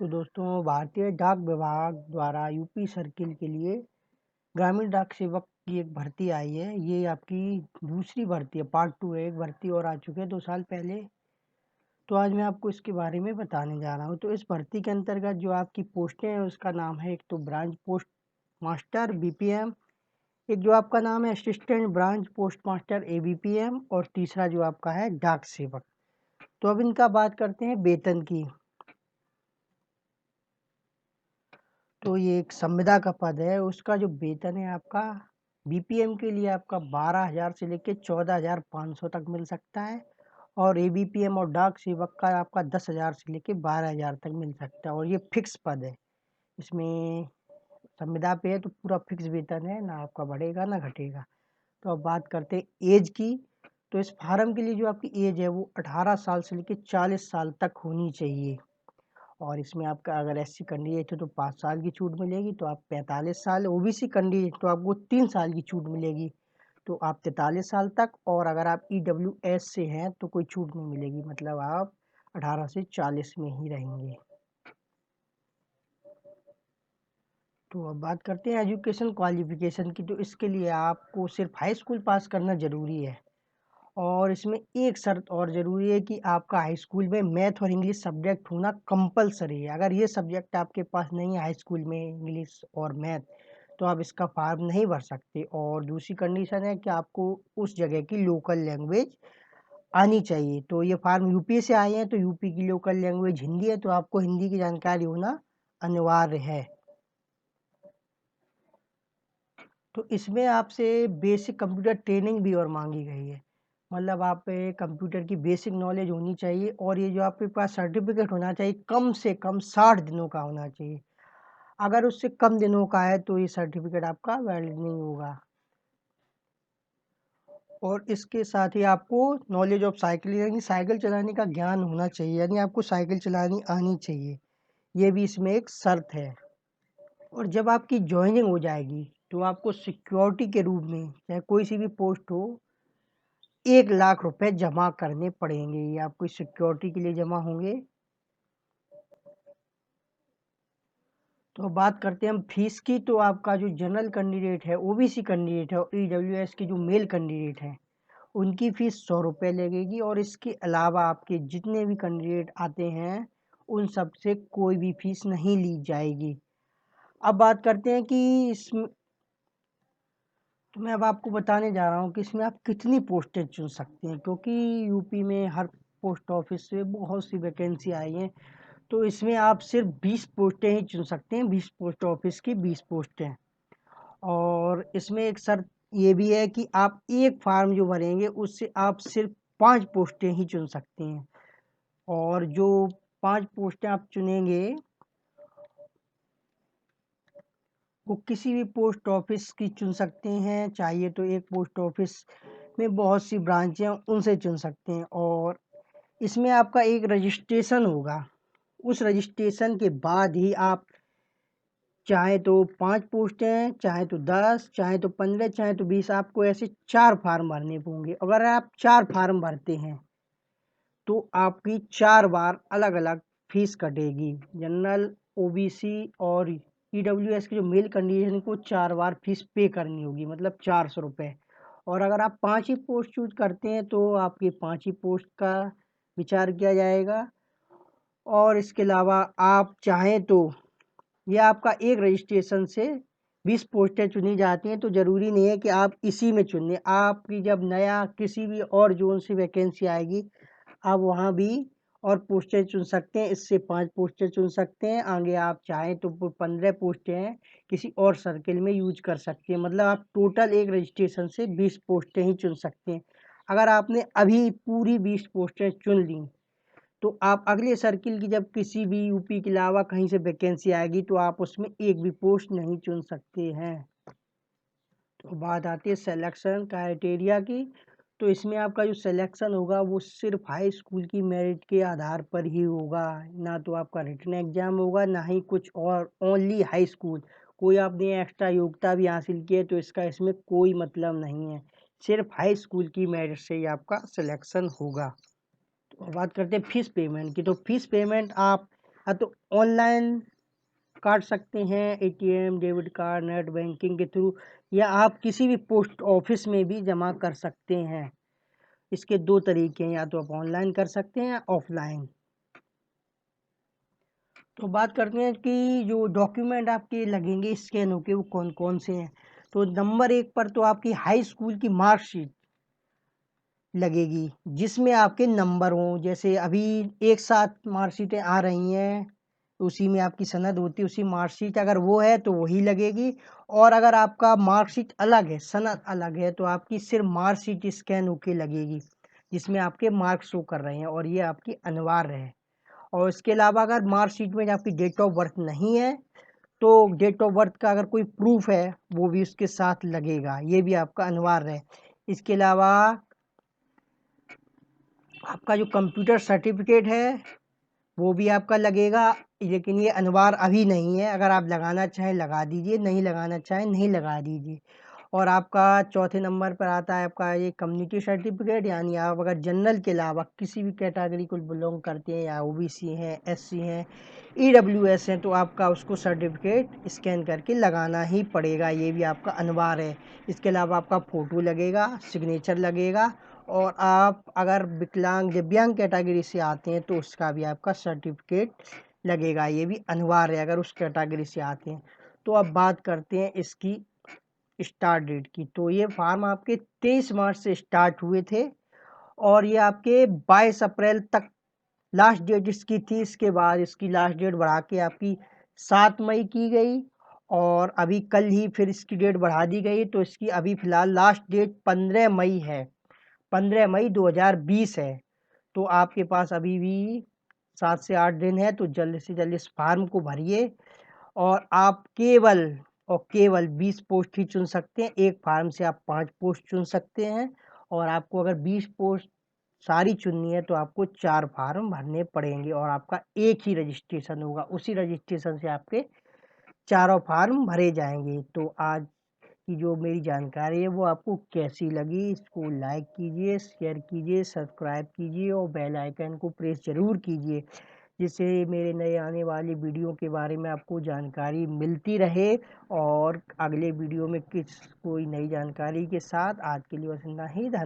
तो दोस्तों भारतीय डाक विभाग द्वारा यूपी सर्किल के लिए ग्रामीण डाक सेवक की एक भर्ती आई है। ये आपकी दूसरी भर्ती है, पार्ट 2 है। एक भर्ती और आ चुके हैं 2 साल पहले। तो आज मैं आपको इसके बारे में बताने जा रहा हूँ। तो इस भर्ती के अंतर्गत जो आपकी पोस्टें हैं उसका नाम है, एक तो ब्रांच पोस्ट मास्टर बीपीएम, एक जो आपका नाम है assistant branch post master ABPM, और तीसरा जो आपका है डाक सेवक। तो अब इनका बात करते हैं वेतन की। तो ये एक संविदा का पद है, उसका जो वेतन है आपका बीपीएम के लिए आपका 12,000 से लेके 14,500 तक मिल सकता है, और एबीपीएम और डाक सेवक का आपका 10,000 से लेके 12,000 तक मिल सकता है, और ये फिक्स पद है। इसमें संविदा पे है तो पूरा फिक्स वेतन है, ना आपका बढ़ेगा ना घटेगा। तो अब बात करते हैं एज की। तो इस फार्म के लिए जो आपकी एज है वो 18 साल से लेके 40 साल तक होनी चाहिए, और इसमें आपका अगर एससी कैंडिडेट है तो 5 साल की छूट मिलेगी, तो आप 45 साल, ओबीसी कैंडिडेट तो आपको 3 साल की छूट मिलेगी, तो आप 43 साल तक, और अगर आप ईडब्ल्यूएस से हैं तो कोई छूट नहीं मिलेगी, मतलब आप 18 से 40 में ही रहेंगे। तो अब बात करते हैं एजुकेशन क्वालिफिकेशन की। तो इसके लिए आपको सिर्फ हाई स्कूल पास करना ज़रूरी है, और इसमें एक शर्त और ज़रूरी है कि आपका हाई स्कूल में मैथ और इंग्लिश सब्जेक्ट होना कंपलसरी है। अगर ये सब्जेक्ट आपके पास नहीं है हाई स्कूल में, इंग्लिश और मैथ, तो आप इसका फॉर्म नहीं भर सकते। और दूसरी कंडीशन है कि आपको उस जगह की लोकल लैंग्वेज आनी चाहिए। तो ये फॉर्म यूपी से आए हैं, तो यूपी की लोकल लैंग्वेज हिंदी है, तो आपको हिंदी की जानकारी होना अनिवार्य है। तो इसमें आपसे बेसिक कंप्यूटर ट्रेनिंग भी और मांगी गई है, मतलब आप पे कंप्यूटर की बेसिक नॉलेज होनी चाहिए, और ये जो आपके पास सर्टिफिकेट होना चाहिए कम से कम 60 दिनों का होना चाहिए। अगर उससे कम दिनों का है तो ये सर्टिफिकेट आपका वैलिड नहीं होगा। और इसके साथ ही आपको नॉलेज ऑफ साइकिल, यानी साइकिल चलाने का ज्ञान होना चाहिए, यानी आपको साइकिल चलानी आनी चाहिए। ये भी इसमें एक शर्त है। और जब आपकी ज्वाइनिंग हो जाएगी तो आपको सिक्योरिटी के रूप में, चाहे कोई सी भी पोस्ट हो, 1,00,000 रुपए जमा करने पड़ेंगे। ये आपको सिक्योरिटी के लिए जमा होंगे। तो बात करते हैं हम फीस की। तो आपका जो जनरल कैंडिडेट है, ओबीसी कैंडिडेट है, और ईडब्ल्यूएस की जो मेल कैंडिडेट हैं, उनकी फ़ीस 100 रुपये लगेगी, और इसके अलावा आपके जितने भी कैंडिडेट आते हैं उन सब से कोई भी फ़ीस नहीं ली जाएगी। अब बात करते हैं कि इसमें, तो मैं अब आपको बताने जा रहा हूँ कि इसमें आप कितनी पोस्टें चुन सकते हैं, क्योंकि यूपी में हर पोस्ट ऑफिस से बहुत सी वैकेंसी आई हैं। तो इसमें आप सिर्फ 20 पोस्टें ही चुन सकते हैं, 20 पोस्ट ऑफिस की 20 पोस्टें। और इसमें एक शर्त ये भी है कि आप एक फार्म जो भरेंगे उससे आप सिर्फ 5 पोस्टें ही चुन सकते हैं, और जो 5 पोस्टें आप चुनेंगे वो किसी भी पोस्ट ऑफिस की चुन सकते हैं। चाहिए तो एक पोस्ट ऑफिस में बहुत सी ब्रांचें हैं उनसे चुन सकते हैं, और इसमें आपका एक रजिस्ट्रेशन होगा। उस रजिस्ट्रेशन के बाद ही आप चाहे तो 5 पोस्टें, चाहे तो 10, चाहे तो 15, चाहे तो 20, आपको ऐसे 4 फार्म भरने होंगे। अगर आप 4 फार्म भरते हैं तो आपकी 4 बार अलग-अलग फीस कटेगी। जनरल, ओबीसी और ईडब्ल्यूएस की जो मेल कैंडिडेट को 4 बार फीस पे करनी होगी, मतलब 400 रुपये। और अगर आप 5 ही पोस्ट चूज़ करते हैं तो आपकी 5 ही पोस्ट का विचार किया जाएगा। और इसके अलावा आप चाहें तो ये आपका एक रजिस्ट्रेशन से 20 पोस्टें चुनी जाती हैं, तो ज़रूरी नहीं है कि आप इसी में चुन लें। आपकी जब नया किसी भी और ज़ोन से वैकेंसी आएगी, आप वहाँ भी और पोस्टें चुन सकते हैं। इससे 5 पोस्टें चुन सकते हैं। आगे आप चाहें तो 15 पोस्टें हैं किसी और सर्किल में यूज कर सकते हैं। मतलब आप टोटल एक रजिस्ट्रेशन से 20 पोस्टें ही चुन सकते हैं। अगर आपने अभी पूरी 20 पोस्टें चुन लीं, तो आप अगले सर्किल की जब किसी भी यूपी के अलावा कहीं से वैकेंसी आएगी तो आप उसमें एक भी पोस्ट नहीं चुन सकते हैं। तो बात आती है सिलेक्शन क्राइटेरिया की। तो इसमें आपका जो सिलेक्शन होगा वो सिर्फ हाई स्कूल की मेरिट के आधार पर ही होगा, ना तो आपका रिटन एग्जाम होगा, ना ही कुछ और। Only high school. कोई आपने एक्स्ट्रा योग्यता भी हासिल की है तो इसका इसमें कोई मतलब नहीं है। सिर्फ हाई स्कूल की मेरिट से ही आपका सिलेक्शन होगा। तो बात करते हैं फीस पेमेंट की। तो फीस पेमेंट आप तो ऑनलाइन काट सकते हैं ATM, debit card, net banking के थ्रू, या आप किसी भी पोस्ट ऑफिस में भी जमा कर सकते हैं। इसके 2 तरीके हैं, या तो आप ऑनलाइन कर सकते हैं या ऑफलाइन। तो बात करते हैं कि जो डॉक्यूमेंट आपके लगेंगे स्कैन होके वो कौन कौन से हैं। तो नंबर 1 पर तो आपकी हाई स्कूल की मार्कशीट लगेगी, जिसमें आपके नंबर हों। जैसे अभी एक साथ मार्कशीटें आ रही हैं, उसी में आपकी सनद होती है, उसी मार्कशीट अगर वो है तो वही लगेगी। और अगर आपका मार्कशीट अलग है, सनद अलग है, तो आपकी सिर्फ मार्कशीट स्कैन होके लगेगी, जिसमें आपके मार्क्स शो कर रहे हैं, और ये आपकी अनिवार्य है। और इसके अलावा अगर मार्कशीट में आपकी डेट ऑफ बर्थ नहीं है, तो डेट ऑफ बर्थ का अगर कोई प्रूफ है वो भी उसके साथ लगेगा, ये भी आपका अनिवार्य है। इसके अलावा आपका जो कंप्यूटर सर्टिफिकेट है वो भी आपका लगेगा, लेकिन ये अनिवार्य अभी नहीं है। अगर आप लगाना चाहें लगा दीजिए, नहीं लगाना चाहें नहीं लगा दीजिए। और आपका चौथे नंबर पर आता है आपका ये कम्युनिटी सर्टिफिकेट, यानी आप अगर जनरल के अलावा किसी भी कैटेगरी को बिलोंग करते हैं, या ओबीसी हैं, एससी हैं, ईडब्ल्यूएस हैं, तो आपका उसको सर्टिफिकेट स्कैन करके लगाना ही पड़ेगा, ये भी आपका अनिवार्य है। इसके अलावा आपका फ़ोटो लगेगा, सिग्नेचर लगेगा, और आप अगर विकलांग दिव्यांग कैटेगरी से आते हैं तो उसका भी आपका सर्टिफिकेट लगेगा, ये भी अनिवार्य है अगर उस कैटेगरी से आते हैं। तो अब बात करते हैं इसकी स्टार्ट डेट की। तो ये फार्म आपके 23 मार्च से स्टार्ट हुए थे, और ये आपके 22 अप्रैल तक लास्ट डेट इसकी थी। इसके बाद इसकी लास्ट डेट बढ़ा के आपकी 7 मई की गई, और अभी कल ही फिर इसकी डेट बढ़ा दी गई। तो इसकी अभी फ़िलहाल लास्ट डेट 15 मई है, 15 मई 2020 है। तो आपके पास अभी भी 7 से 8 दिन है, तो जल्द से जल्द इस फार्म को भरिए। और आप केवल 20 पोस्ट ही चुन सकते हैं, एक फार्म से आप 5 पोस्ट चुन सकते हैं। और आपको अगर 20 पोस्ट सारी चुननी है तो आपको 4 फार्म भरने पड़ेंगे, और आपका एक ही रजिस्ट्रेशन होगा, उसी रजिस्ट्रेशन से आपके चारों फार्म भरे जाएंगे। तो आज की जो मेरी जानकारी है वो आपको कैसी लगी, इसको लाइक कीजिए, शेयर कीजिए, सब्सक्राइब कीजिए, और बेल आइकन को प्रेस ज़रूर कीजिए, जिससे मेरे नए आने वाली वीडियो के बारे में आपको जानकारी मिलती रहे। और अगले वीडियो में कोई नई जानकारी के साथ, आज के लिए बस इतना ही। धन्यवाद।